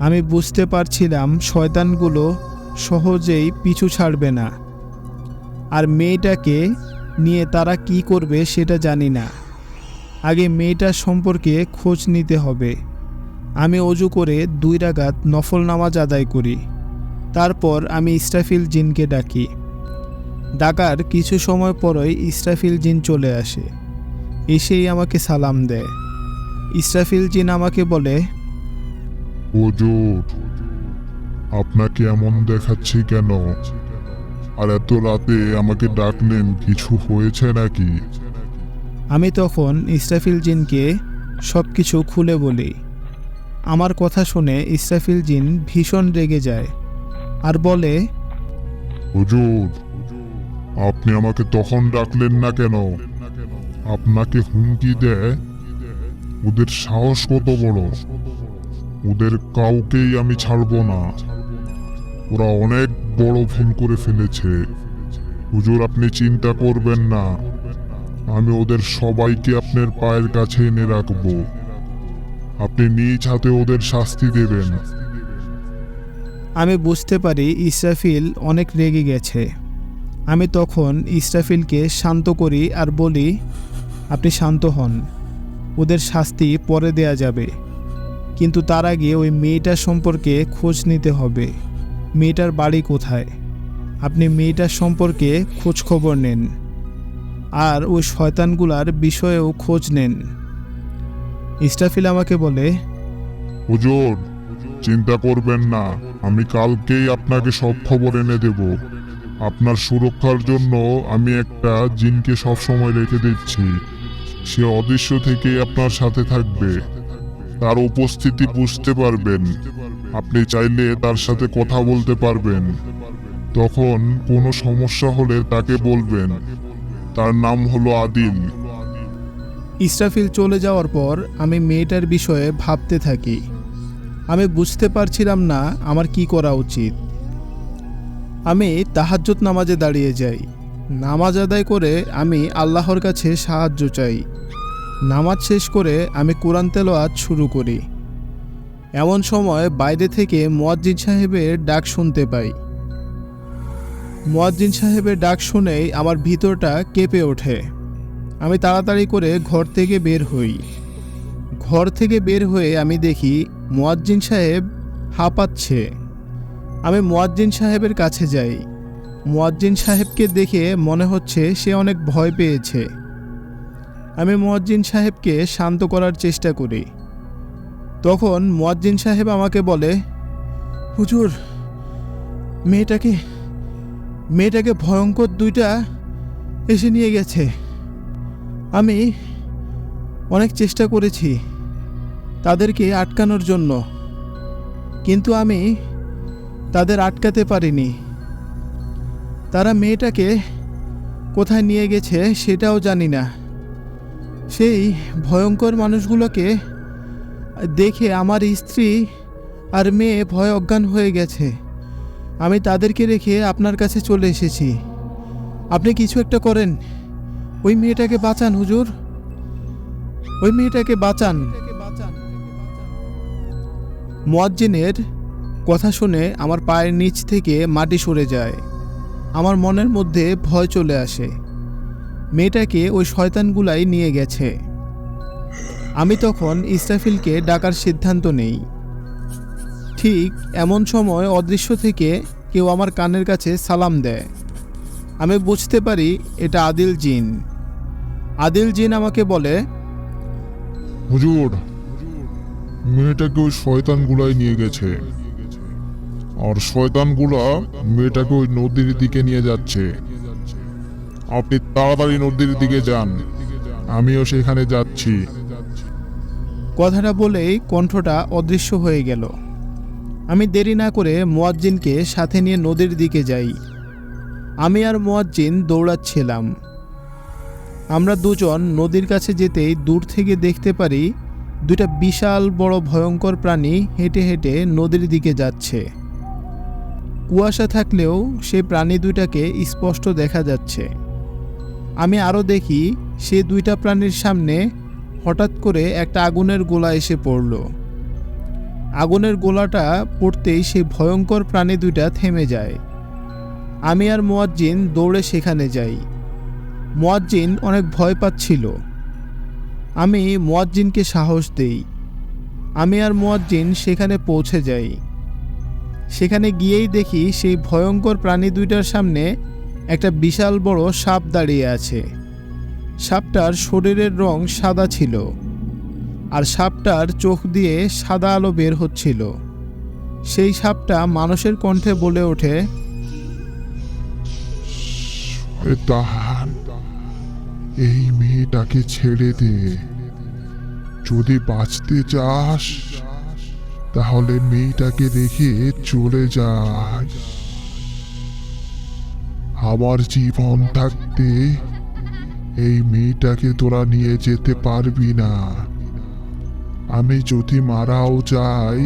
আমি বুঝতে পারছিলাম শয়তানগুলো সহজেই পিছু ছাড়বে না, আর মেয়েটাকে নিয়ে তারা কি করবে সেটা জানি না। আগে মেয়েটার সম্পর্কে খোঁজ নিতে হবে। আমি অজু করে 2 রাকাত নফল নামাজ আদায় করি। তারপর আমি ইসরাফিল জিনকে ডাকি। ডাকার কিছু সময় পরই ইসরাফিল জিন চলে আসে। এসেই আমাকে সালাম দেয়। ইসরাফিল জিন আমাকে বলে, হুজুর, আপনাকে এমন দেখাচ্ছি কেন? আর এত রাতে আমাকে ডাকলেন, কিছু হয়েছে নাকি? আমি তখন ইসরাফিল জিনকে সব কিছু খুলে বলি। আমার কথা শুনে ইসরাফিল জিন ভীষণ রেগে যায় আর বলে, হুজুর, আপনি আমাকে তখন ডাকলেন না কেন? আপনাকে হুমকি দেয়? ওদের সাহস কত বড়! ওদের কাউকেই আমি ছাড়বো না। ওরা অনেক বড় ভুল করে ফেলেছে। হুজুর, আপনি চিন্তা করবেন না। আমি ওদের সবাইকে আপনার পায়ের কাছে এনে রাখবো। আপনি নিজ হাতে ওদের শাস্তি দেবেন। আমি বুঝতে পারি ইসরাফিল অনেক রেগে গেছে। আমি তখন ইসরাফিলকে শান্ত করি আর বলি, আপনি শান্ত হন, ওদের শাস্তি পরে দেয়া যাবে। কিন্তু তার আগে ওই মেয়েটার সম্পর্কে খোঁজ নিতে হবে। মেয়েটার বাড়ি কোথায়? আপনি মেয়েটার সম্পর্কে খোঁজ খবর নেন, আর ওই শয়তানগুলার বিষয়েও খোঁজ নেন। ইসরাফিল আমাকে বলে, হুজুর, চিন্তা করবেন না, আমি কালকেই আপনাকে সব খবর এনে দেব। আপনার সুরক্ষার জন্য আমি একটা জিনকে সব সময় রেখে দিচ্ছি। সে অদৃশ্য থেকে আপনার সাথে থাকবে। তার উপস্থিতি বুঝতে পারবেন। আপনি চাইলে তার সাথে কথা বলতে পারবেন। তখন কোনো সমস্যা হলে তাকে বলবেন। তার নাম হলো আদিল। ইসরাফিল চলে যাওয়ার পর আমি মেয়েটার বিষয়ে ভাবতে থাকি। আমি বুঝতে পারছিলাম না আমার কি করা উচিত। আমি তাহাজ্জুদ নামাজে দাঁড়িয়ে যাই। নামাজ আদায় করে আমি আল্লাহর কাছে সাহায্য চাই। নামাজ শেষ করে আমি কোরআন তেলাওয়াত শুরু করি। এমন সময় বাইরে থেকে মুয়াজ্জিন সাহেবের ডাক শুনতে পাই। মুয়াজ্জিন সাহেবের ডাক শুনেই আমার ভিতরটা কেঁপে ওঠে। আমি তাড়াতাড়ি করে ঘর থেকে বের হই। ঘর থেকে বের হয়ে আমি দেখি মুয়াজ্জিন সাহেব হাঁপাচ্ছে। আমি মুয়াজ্জিন সাহেবের কাছে যাই। মুয়াজ্জিন সাহেবকে দেখে মনে হচ্ছে সে অনেক ভয় পেয়েছে। আমি মুয়াজ্জিন সাহেবকে শান্ত করার চেষ্টা করি। তখন মুয়াজ্জিন সাহেব আমাকে বলে, হুজুর, মেয়েটাকে ভয়ঙ্কর দুইটা এসে নিয়ে গেছে। আমি অনেক চেষ্টা করেছি তাদেরকে আটকানোর জন্য, কিন্তু আমি তাদের আটকাতে পারিনি। তারা মেয়েটাকে কোথায় নিয়ে গেছে সেটাও জানি না। সেই ভয়ঙ্কর মানুষগুলোকে দেখে আমার স্ত্রী আর মেয়ে ভয় অজ্ঞান হয়ে গেছে। আমি তাদেরকে রেখে আপনার কাছে চলে এসেছি। আপনি কিছু একটা করেন, ওই মেয়েটাকে বাঁচান হুজুর, ওই মেয়েটাকে বাঁচান। মুয়াজ্জিনের কথা শুনে আমার পায়ের নিচ থেকে মাটি সরে যায়। আমার মনের মধ্যে ভয় চলে আসে। মেয়েটাকে ওই শয়তানগুলাই নিয়ে গেছে। আমি তখন ইসরাফিলকে ডাকার সিদ্ধান্ত নেই। ঠিক এমন সময় অদৃশ্য থেকে কেউ আমার কানের কাছে সালাম দেয়। আমি বুঝতে পারি এটা আদিল জিন। আদিল জিন আমাকে বলে, হুজুর, মেয়েটাকে ওই শয়তানগুলাই নিয়ে গেছে, আর শয়তানগুলা মেয়েটাকে ওই নদীর দিকে নিয়ে যাচ্ছে। আপনি তাড়াতাড়ি নদীর দিকে যান, আমিও সেখানে যাচ্ছি। কথাটা বলেই কণ্ঠটা অদৃশ্য হয়ে গেল। আমি দেরি না করে মুয়াজ্জিনকে সাথে নিয়ে নদীর দিকে যাই। আমি আর মুয়াজ্জিন দৌড়াচ্ছিলাম। আমরা দুজন নদীর কাছে যেতেই দূর থেকে দেখতে পারি দুইটা বিশাল বড় ভয়ঙ্কর প্রাণী হেঁটে হেঁটে নদীর দিকে যাচ্ছে। কুয়াশা থাকলেও সেই প্রাণী দুইটাকে স্পষ্ট দেখা যাচ্ছে। আমি আরও দেখি সে দুইটা প্রাণীর সামনে হঠাৎ করে একটা আগুনের গোলা এসে পড়ল। আগুনের গোলাটা পড়তেই সেই ভয়ঙ্কর প্রাণী দুইটা থেমে যায়। আমি আর মুয়াজ্জিন দৌড়ে সেখানে যাই। মুয়াজ্জিন অনেক ভয় পাচ্ছিল। আমি মুয়াজ্জিনকে সাহস দেই। আমি আর মুয়াজ্জিন সেখানে পৌঁছে যাই। সেখানে গিয়েই দেখি সেই ভয়ঙ্কর প্রাণী দুইটার সামনে একটা বিশাল বড় সাপ দাঁড়িয়ে আছে। সাপটার শরীরের রং সাদা ছিল, আর সাপটার চোখ দিয়ে সাদা আলো বের হচ্ছিল। সেই সাপটা মানুষের কণ্ঠে বলে ওঠে, শয়তান, এই মেয়েটাকে ছেড়ে দে। যদি বাঁচতে চাস তাহলে মেয়েটাকে রেখে চলে যাস। আমার জীবন থাকতে এই মেয়েটাকে তোরা নিয়ে যেতে পারবি না। আমি যদি মারাও যাই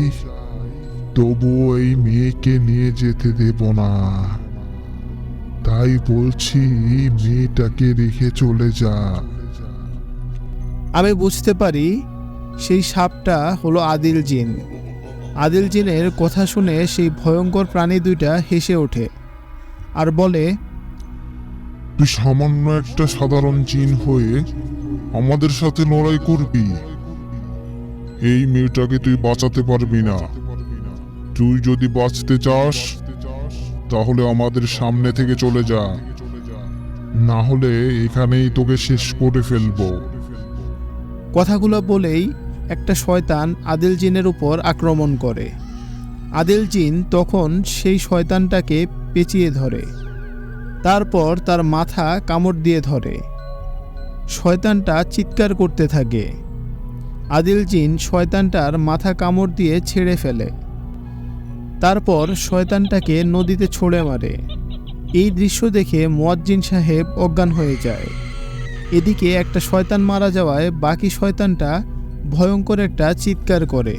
তবুও এই মেয়েকে নিয়ে যেতে দেব না। তাই বলছি, মেয়েটাকে রেখে চলে যা। আমি বুঝতে পারি সেই সাপটা হলো আদিল জিন। আদিল জিনের কথা শুনে সেই ভয়ঙ্কর প্রাণী দুইটা হেসে ওঠে আর বলে, তুই সামান্য একটা সাধারণ জিন হয়ে আমাদের সাথে লড়াই করবি? এই মেয়েটাকে তুই বাঁচাতে পারবি না। তুই যদি বাঁচতে চাস তাহলে আমাদের সামনে থেকে চলে যা, না হলে এখানেই তোকে শেষ করে ফেলবো। কথাগুলো বলেই একটা শয়তান আদিল জিনের উপর আক্রমণ করে। আদিল জিন তখন সেই শয়তানটাকে পেঁচিয়ে ধরে, তারপর তার মাথা কামড় দিয়ে ধরে। শয়তানটা চিৎকার করতে থাকে। আদিল জিন শয়তানটার মাথা কামড় দিয়ে ছেড়ে ফেলে, তারপর শয়তানটাকে নদীতে ছুঁড়ে মারে। এই দৃশ্য দেখে মুয়াজ্জিন সাহেব অজ্ঞান হয়ে যায়। এদিকে একটা শয়তান মারা যাওয়ায় বাকি শয়তানটা ভয়ঙ্কর একটা চিৎকার করে,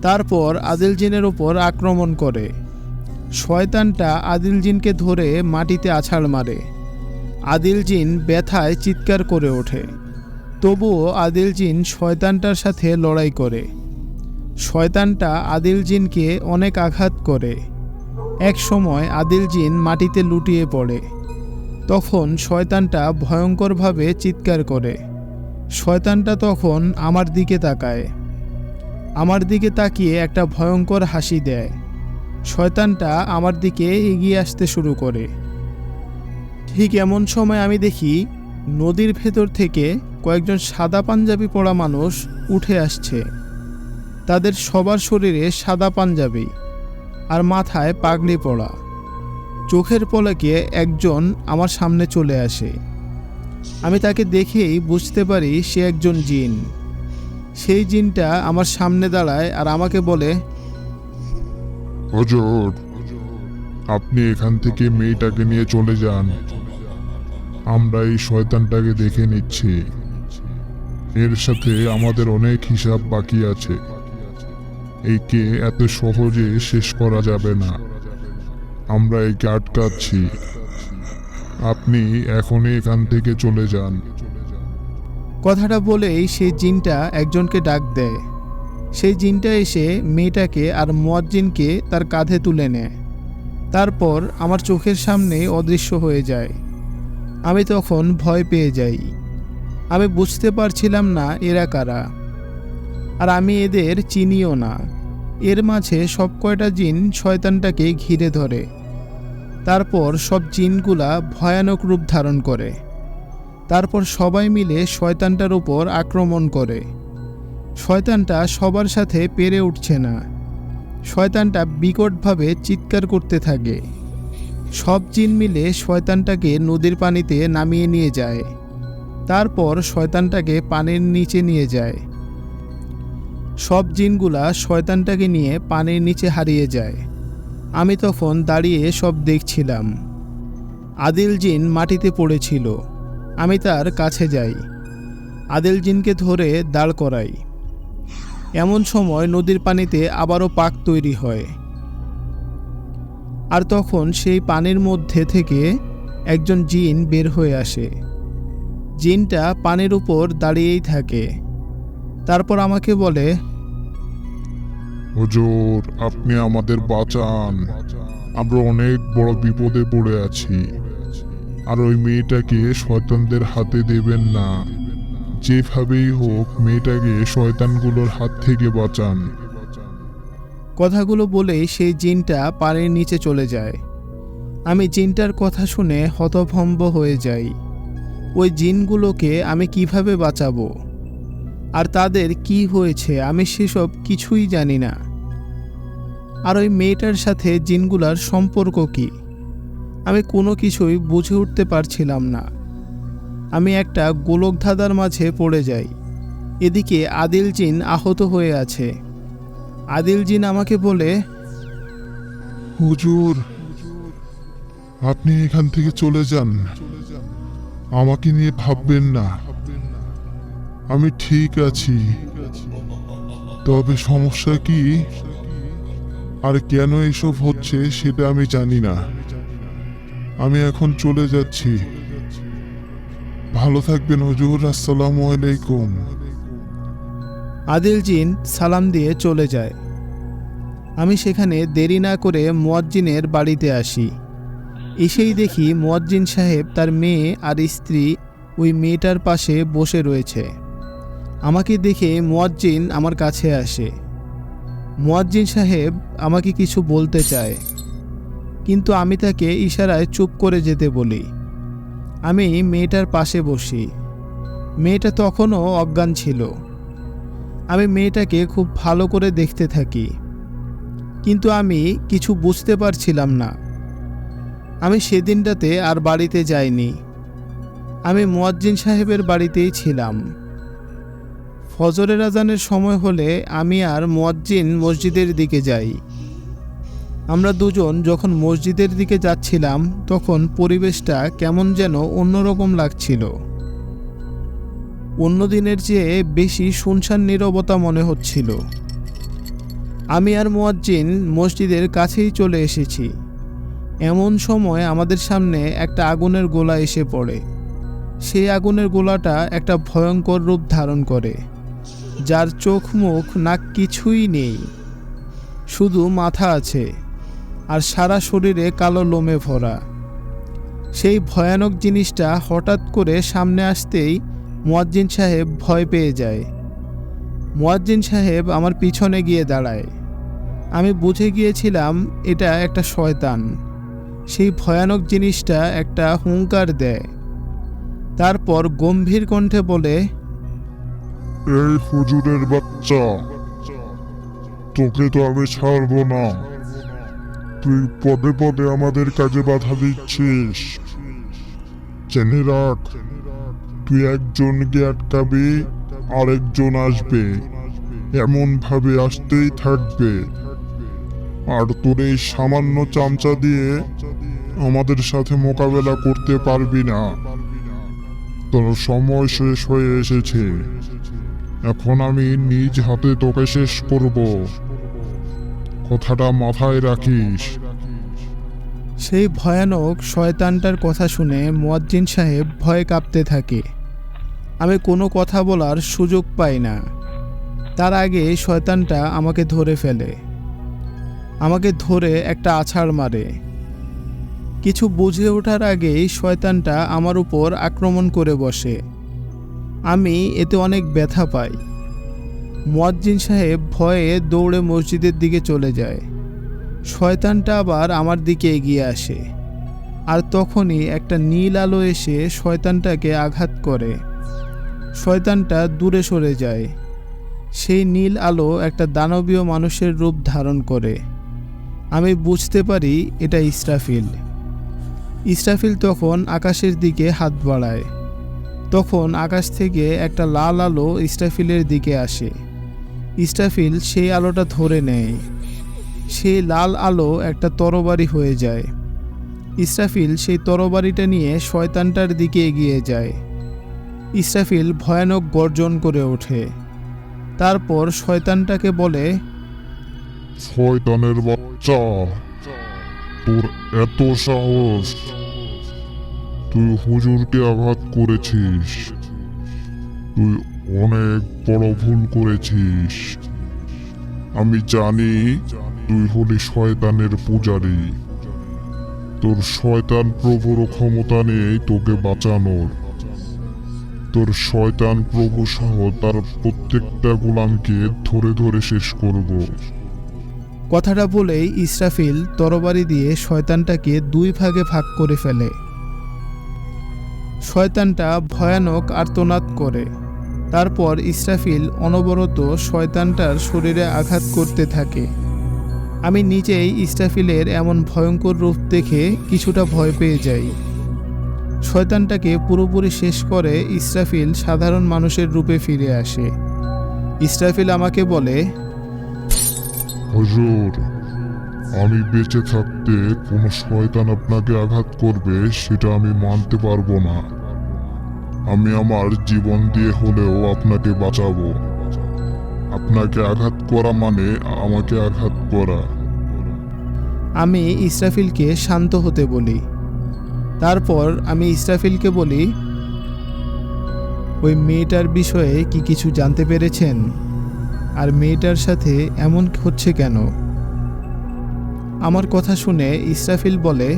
তারপর আদিল জিনের উপর আক্রমণ করে। শয়তানটা আদিল জিনকে ধরে মাটিতে আছাড় মারে। আদিল জিন ব্যথায় চিৎকার করে ওঠে, তবুও আদিল জিন শয়তানটার সাথে লড়াই করে। শয়তানটা আদিল জিনকে অনেক আঘাত করে। এক সময় আদিল জিন মাটিতে লুটিয়ে পড়ে। তখন শয়তানটা ভয়ঙ্করভাবে চিৎকার করে। শয়তানটা তখন আমার দিকে তাকায়। আমার দিকে তাকিয়ে একটা ভয়ঙ্কর হাসি দেয়। শয়তানটা আমার দিকে এগিয়ে আসতে শুরু করে। ঠিক এমন সময় আমি দেখি নদীর ভেতর থেকে কয়েকজন সাদা পাঞ্জাবি পরা মানুষ উঠে আসছে। তাদের সবার শরীরে সাদা পাঞ্জাবি আর মাথায় পাগড়ি পরা। চোখের পলকে একজন আমার সামনে চলে আসে। আমি তাকে দেখেই বুঝতে পারি সে একজন জিন। সেই জিনটা আমার সামনে দাঁড়ায় আর আমাকে বলে, হুজুর, আপনি এখান থেকে মেয়েটাকে নিয়ে চলে যান। আমরা এই শয়তানটাকে দেখে নিচ্ছি। এর সাথে আমাদের অনেক হিসাব বাকি আছে। একে এত সহজে শেষ করা যাবে না। আমরা একে আটকাচ্ছি। আপনি এখনই এখান থেকে চলে যান। কথাটা বলেই সেই জিনটা একজনকে ডাক দেয়। সেই জিনটা এসে মেয়েটাকে আর মুয়াজ্জিনকে তার কাঁধে তুলে নেয়। তারপর আমার চোখের সামনে অদৃশ্য হয়ে যায়। আমি তখন ভয় পেয়ে যাই। আমি বুঝতে পারছিলাম না এরা কারা, আর আমি এদের চিনিও না। এর মাঝে সব কয়টা জিন শয়তানটাকে ঘিরে ধরে। তারপর সব জিনগুলা ভয়ানক রূপ ধারণ করে। তারপর সবাই মিলে শয়তানটার উপর আক্রমণ করে। শয়তানটা সবার সাথে পেরে উঠছে না। শয়তানটা বিকটভাবে চিৎকার করতে থাকে। সব জিন মিলে শয়তানটাকে নদীর পানিতে নামিয়ে নিয়ে যায়। তারপর শয়তানটাকে পানির নিচে নিয়ে যায়। সব জিনগুলা শয়তানটাকে নিয়ে পানির নিচে হারিয়ে যায়। আমি তখন দাঁড়িয়ে সব দেখছিলাম। আদিল জিন মাটিতে পড়েছিল। আমি তার কাছে যাই, আদিল জিনকে ধরে দাঁড় করাই। এমন সময় নদীর পানিতে আবারও পাক তৈরি হয়, আর তখন সেই পানির মধ্যে থেকে একজন জিন বের হয়ে আসে। জিনটা পানির উপর দাঁড়িয়েই থাকে। তারপর আমাকে বলে, হুজুর, আপনি আমাদের বাঁচান। আমরা অনেক বড় বিপদে পড়ে আছি। আর ওই মেয়েটাকে শয়তানদের হাতে দেবেন না। যেভাবেই হোক মেয়েটাকে শয়তানগুলোর হাত থেকে বাঁচান। কথাগুলো বলেই সেই জিনটা পানির নিচে চলে যায়। আমি জিনটার কথা শুনে হতভম্ব হয়ে যাই। ওই জিনগুলোকে আমি কিভাবে বাঁচাবো, আর তাদের কি হয়েছে আমি সেসব কিছুই জানি না। আর ওই মেয়েটার সাথে জিনগুলার সম্পর্ক কি, আমি কোনো কিছুই বুঝে উঠতে পারছিলাম না। আমি একটা গোলকধাঁধার মাঝে পড়ে যাই। এদিকে আদিল জিন আহত হয়ে আছে। আদিল জিন আমাকে বলে, হুজুর, আপনি এখান থেকে চলে যান। আমাকে নিয়ে ভাববেন না। আমি ঠিক আছি। তবে সমস্যা কি আর কেন এসব হচ্ছে সেটা আমি জানি না। আমি এখন চলে যাচ্ছি। ভালো থাকবেন হুজুর। আসসালামু আলাইকুম। আদিল জিন সালাম দিয়ে চলে যায়। আমি সেখানে দেরি না করে মুয়াজ্জিনের বাড়িতে আসি। এসেই দেখি মুয়াজ্জিন সাহেব তার মেয়ে আর স্ত্রী ওই মেয়েটার পাশে বসে রয়েছে। আমাকে দেখে মুয়াজ্জিন আমার কাছে আসে। মুয়াজ্জিন সাহেব আমাকে কিছু বলতে চায়, কিন্তু আমি তাকে ইশারায় চুপ করে যেতে বলি। আমি মেয়েটার পাশে বসি। মেয়েটা তখনও অজ্ঞান ছিল। আমি মেয়েটাকে খুব ভালো করে দেখতে থাকি, কিন্তু আমি কিছু বুঝতে পারছিলাম না। আমি সেদিনটাতে আর বাড়িতে যাইনি। আমি মুয়াজ্জিন সাহেবের বাড়িতেই ছিলাম। ফজরের আজানের সময় হলে আমি আর মুয়াজ্জিন মসজিদের দিকে যাই। আমরা দুজন যখন মসজিদের দিকে যাচ্ছিলাম তখন পরিবেশটা কেমন যেন অন্যরকম লাগছিল। অন্য দিনের চেয়ে বেশি শুনশান নীরবতা মনে হচ্ছিল। আমি আর মুয়াজ্জিন মসজিদের কাছেই চলে এসেছি। এমন সময় আমাদের সামনে একটা আগুনের গোলা এসে পড়ে। সেই আগুনের গোলাটা একটা ভয়ঙ্কর রূপ ধারণ করে, যার চোখ মুখ নাক কিছুই নেই, শুধু মাথা আছে আর সারা শরীরে কালো লোমে ভরা। সেই ভয়ানক জিনিসটা হঠাৎ করে সামনে আসতেই মুয়াজ্জিন সাহেব ভয় পেয়ে যায়। মুয়াজ্জিন সাহেব আমার পিছনে গিয়ে দাঁড়ায়। আমি বুঝে গিয়েছিলাম এটা একটা শয়তান। সেই ভয়ানক জিনিসটা একটা হুঙ্কার দেয়, তারপর গম্ভীর কণ্ঠে বলে, এই হুজুরের বাচ্চা, তোকে তো আমি ছাড়বো না। তুই পদে পদে আমাদের কাজে বাধা দিচ্ছিস। জেনে রাখ, তুই একজনকে আটকাবি, আরেকজন আসবে, এমন ভাবে আসতেই থাকবে। আর তোর এই সামান্য চামচা দিয়ে আমাদের সাথে মোকাবেলা করতে পারবি না। তোর সময় শেষ হয়ে এসেছে। এখন আমি নিজ হাতে তোকে শেষ করব, কথাটা মাথায় রাখিস। সেই ভয়ানক শয়তানটার কথা শুনে মুয়াজ্জিন সাহেব ভয়ে কাঁপতে থাকে। আমি কোনো কথা বলার সুযোগ পাই না। তার আগে শয়তানটা আমাকে ধরে ফেলে। আমাকে ধরে একটা আছাড় মারে। কিছু বুঝে ওঠার আগেই শয়তানটা আমার উপর আক্রমণ করে বসে। আমি এতে অনেক ব্যথা পাই। মুয়াজ্জিন সাহেব ভয়ে দৌড়ে মসজিদের দিকে চলে যায়। শয়তানটা আবার আমার দিকে এগিয়ে আসে, আর তখনই একটা নীল আলো এসে শয়তানটাকে আঘাত করে। শয়তানটা দূরে সরে যায়। সেই নীল আলো একটা দানবীয় মানুষের রূপ ধারণ করে। আমি বুঝতে পারি এটা ইসরাফিল। ইসরাফিল তখন আকাশের দিকে হাত বাড়ায়। তখন আকাশ থেকে একটা লাল আলো ইসরাফিলের দিকে আসে। ইসরাফিল সেই আলোটা ধরে নেয়। সেই লাল আলো একটা তরবারি হয়ে যায়। ইসরাফিল সেই তরবারিটা নিয়ে শয়তানটার দিকে এগিয়ে যায়। ইসরাফিল ভয়ানক গর্জন করে ওঠে। তারপর শয়তানটাকে বলে, শয়তানের বাচ্চা, তোর এত সাহস! তুই হুজুরকে আঘাত করেছিস। তুই অনেক বড় ভুল করেছিস। আমি জানি তুই হলি শয়তানের পূজারী। তোর শয়তান প্রভুর ক্ষমতা নেই তোকে বাঁচানোর। তোর শয়তান প্রভু সহ তার প্রত্যেকটা গোলামকে ধরে ধরে শেষ করব। কথাটা বলেই ইসরাফিল তরবারি দিয়ে শয়তানটাকে দুই ভাগে ভাগ করে ফেলে। শয়তানটা ভয়ানক আর্তনাদ করে। তারপর ইসরাফিল অনবরত শয়তানটার শরীরে আঘাত করতে থাকে। আমি নিজেই ইসরাফিলের এমন ভয়ঙ্কর রূপ দেখে কিছুটা ভয় পেয়ে যাই। শয়তানটাকে পুরোপুরি শেষ করে ইসরাফিল সাধারণ মানুষের রূপে ফিরে আসে। ইসরাফিল আমাকে বলে, হুজুর, আমি বেঁচে থাকতে কোনো শয়তান আপনাকে আঘাত করবে সেটা আমি মানতে পারবো না। আমি আমার জীবন দিয়ে হলেও আপনাকে বাঁচাবো। আপনাকে আঘাত করা মানে আমাকে আঘাত করা। আমি ইসরাফিলকে শান্ত হতে বলি। তারপর আমি ইসরাফিলকে বলি, ওই মেয়েটার বিষয়ে কি কিছু জানতে পেরেছেন? আর মেয়েটার সাথে এমন হচ্ছে কেন? আমার কথা শুনে ইসরাফিল বলে,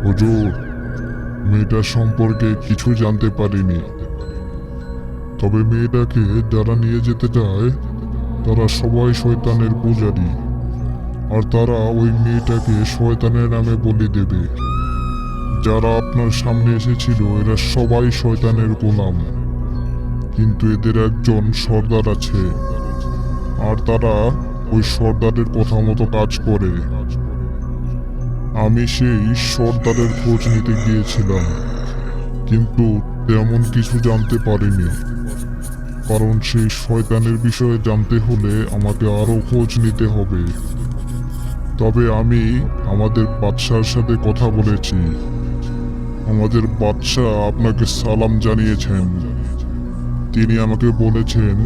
হুজুর, মেয়েটার সম্পর্কে কিছু জানতে পারিনি। তবে মেয়েটাকে যারা নিয়ে যেতে চায় তারা সবাই শয়তানের পূজারী, আর তারা ওই মেয়েটাকে শয়তানের নামে বলি দেবে। যারা আপনার সামনে এসেছিল এরা সবাই শয়তানের গোলাম, কিন্তু এদের একজন সর্দার আছে, আর তারা ওই সর্দারের কথা মতো কাজ করে। আমি সেই সর্দারের খোঁজ নিতে গিয়েছিলাম, কিন্তু তেমন কিছু জানতে পারিনি, কারণ সেই শয়তানের বিষয়ে জানতে হলে আমাকে আরো খোঁজ নিতে হবে। তবে আমি আমাদের বাদশার সাথে কথা বলেছি। আমাদের বাদশা আপনাকে সালাম জানিয়েছেন। তিনি আমাকে বলেছেন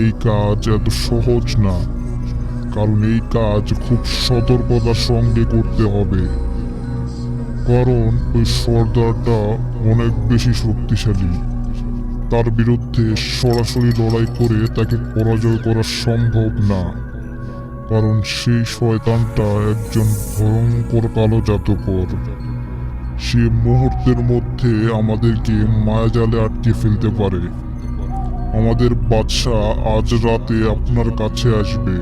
এই কাজ এত সহজ না, কারণ এই কাজ খুব সতর্কতার সঙ্গে করতে হবে, কারণ ওই সর্দারটা অনেক বেশি শক্তিশালী। তার বিরুদ্ধে সরাসরি লড়াই করে তাকে পরাজয় করা সম্ভব না, কারণ সেই শয়তানটা একজন ভয়ঙ্কর কালো জাদুকর। সে মুহূর্তের মধ্যে আমাদেরকে মায়াজালে আটকে ফেলতে পারে। আমাদের বাদশা আজ রাতে আপনার কাছে আসবে।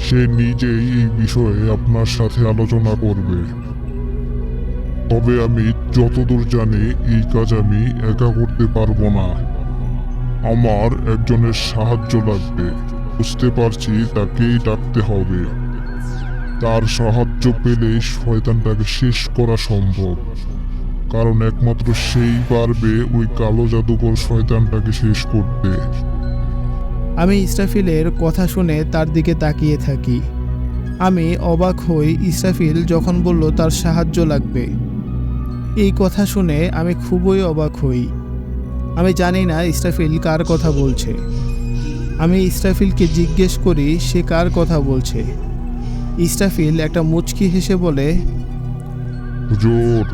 সে নিজেই এই বিষয়ে আপনার সাথে আলোচনা করবে। তবে আমি যতদূর জানি এই কাজ আমি একা করতে পারবো না। আমার একজনের সাহায্য লাগবে। বুঝতে পারছি তাকেই ডাকতে হবে। তার সাহায্য পেলেই শয়তানটাকে শেষ করা সম্ভব, কারণ একমাত্র সেই পারবে ওই কালো জাদুকর শয়তানটাকে শেষ করতে। আমি ইসরাফিলের কথা শুনে তার দিকে তাকিয়ে থাকি। আমি অবাক হই ইসরাফিল যখন বলল তার সাহায্য লাগবে। এই কথা শুনে আমি খুবই অবাক হই। আমি জানি না ইসরাফিল কার কথা বলছে। আমি ইসরাফিলকে জিজ্ঞেস করি সে কার কথা বলছে। ইসরাফিল একটা মুচকি হেসে বলে, হুজুর,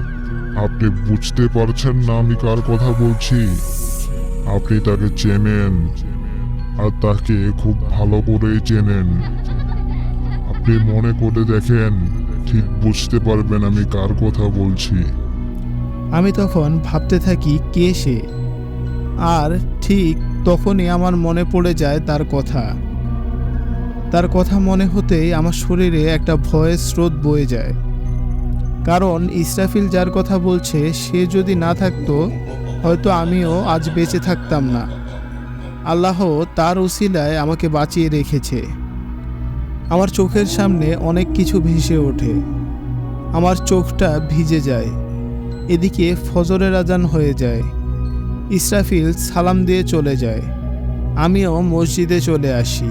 আপনি বুঝতে পারছেন না আমি কার কথা বলছি? আপনি তাকে চেনেন, আর তাকে খুব ভালো করেই চেনেন। আপনি মনে করে দেখেন, ঠিক বুঝতে পারবেন আমি কার কথা বলছি। আমি তখন ভাবতে থাকি কে সে, আর ঠিক তখনই আমার মনে পড়ে যায় তার কথা। তার কথা মনে হতেই আমার শরীরে একটা ভয়ের স্রোত বয়ে যায়, কারণ ইসরাফিল যার কথা বলছে সে যদি না থাকতো হয়তো আমিও আজ বেঁচে থাকতাম না। আল্লাহ তার উসিলায় আমাকে বাঁচিয়ে রেখেছে। আমার চোখের সামনে অনেক কিছু ভেসে ওঠে। আমার চোখটা ভিজে যায়। এদিকে ফজরের আজান হয়ে যায়। ইসরাফিল সালাম দিয়ে চলে যায়। আমিও মসজিদে চলে আসি।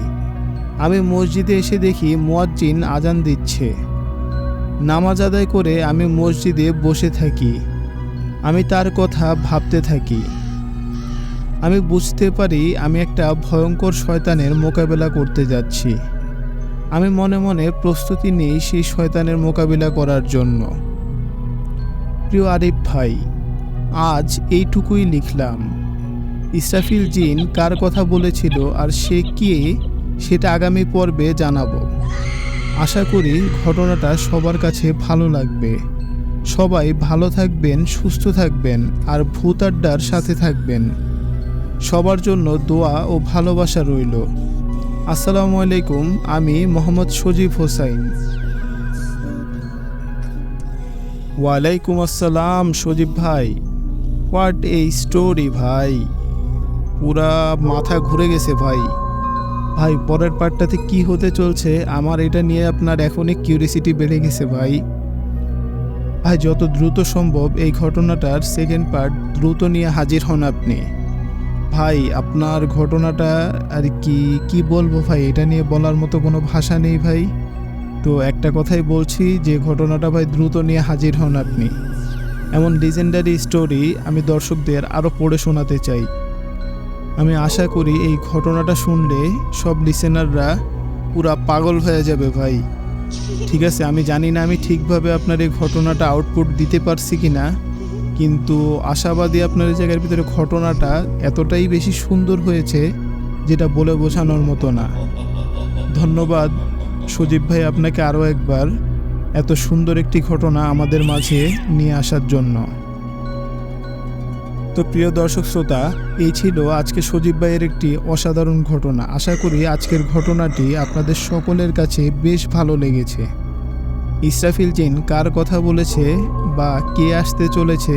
আমি মসজিদে এসে দেখি মুয়াজ্জিন আজান দিচ্ছে। নামাজ আদায় করে আমি মসজিদে বসে থাকি। আমি তার কথা ভাবতে থাকি। আমি বুঝতে পারি আমি একটা ভয়ঙ্কর শয়তানের মোকাবেলা করতে যাচ্ছি। আমি মনে মনে প্রস্তুতি নিই সেই শয়তানের মোকাবিলা করার জন্য। প্রিয় আরিফ ভাই, আজ এইটুকুই লিখলাম। ইসরাফিল জিন কার কথা বলেছিল আর সে কে, সেটা আগামী পর্বে জানাবো। আশা করি ঘটনাটা সবার কাছে ভালো লাগবে। সবাই ভালো থাকবেন, সুস্থ থাকবেন, আর ভূত আড্ডার সাথে থাকবেন। সবার জন্য দোয়া ও ভালোবাসা রইল। আসসালামু আলাইকুম। আমি মোহাম্মদ সজীব হোসাইন। ওয়ালাইকুম আসসালাম সজীব ভাই। হোয়াট এ স্টোরি ভাই, পুরা মাথা ঘুরে গেছে ভাই। ভাই পরের পার্টটাতে কি হতে চলছে আমার এটা নিয়ে আপনার এখনই কিউরিসিটি বেড়ে গেছে ভাই। ভাই যত দ্রুত সম্ভব এই ঘটনাটার সেকেন্ড পার্ট দ্রুত নিয়ে হাজির হন আপনি। ভাই আপনার ঘটনাটা আর কি বলবো ভাই, এটা নিয়ে বলার মতো কোনো ভাষা নেই ভাই। তো একটা কথাই বলছি যে ঘটনাটা ভাই দ্রুত নিয়ে হাজির হন আপনি। এমন লিজেন্ডারি স্টোরি আমি দর্শকদের আরও পড়ে শোনাতে চাই। আমি আশা করি এই ঘটনাটা শুনলে সব লিসেনাররা পুরা পাগল হয়ে যাবে ভাই। ঠিক আছে, আমি জানি না আমি ঠিকভাবে আপনার এই ঘটনাটা আউটপুট দিতে পারছি কি না, কিন্তু আশাবাদী আপনার এই জায়গার ভিতরে ঘটনাটা এতটাই বেশি সুন্দর হয়েছে যেটা বলে বোঝানোর মতো না। ধন্যবাদ সজীব ভাই আপনাকে আরও একবার এত সুন্দর একটি ঘটনা আমাদের মাঝে নিয়ে আসার জন্য। তো প্রিয় দর্শক শ্রোতা, এই ছিল আজকে সজীব ভাইয়ের একটি অসাধারণ ঘটনা। আশা করি আজকের ঘটনাটি আপনাদের সকলের কাছে বেশ ভালো লেগেছে। ইসরাফিল জিন কার কথা বলেছে বা কে আসতে চলেছে,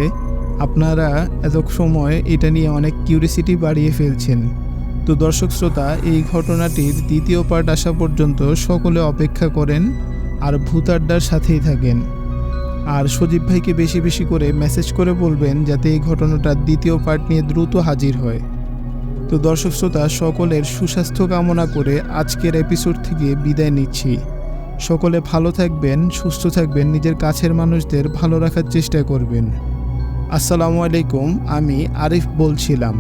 আপনারা এত সময় এটা নিয়ে অনেক কিউরিসিটি বাড়িয়ে ফেলছেন। তো দর্শক শ্রোতা, এই ঘটনাটির দ্বিতীয় পার্ট আসা পর্যন্ত সকলে অপেক্ষা করেন আর ভূত আড্ডার সাথেই থাকেন। আর সজীব ভাইকে বেশি বেশি করে মেসেজ করে বলবেন যাতে এই ঘটনাটার দ্বিতীয় পার্ট নিয়ে দ্রুত হাজির হয়। তো দর্শক শ্রোতা, সকলের সুস্বাস্থ্য কামনা করে আজকের এপিসোড থেকে বিদায় নিচ্ছি। সকলে ভালো থাকবেন, সুস্থ থাকবেন, নিজের কাছের মানুষদের ভালো রাখার চেষ্টা করবেন। আসসালামু আলাইকুম, আমি আরিফ বলছিলাম।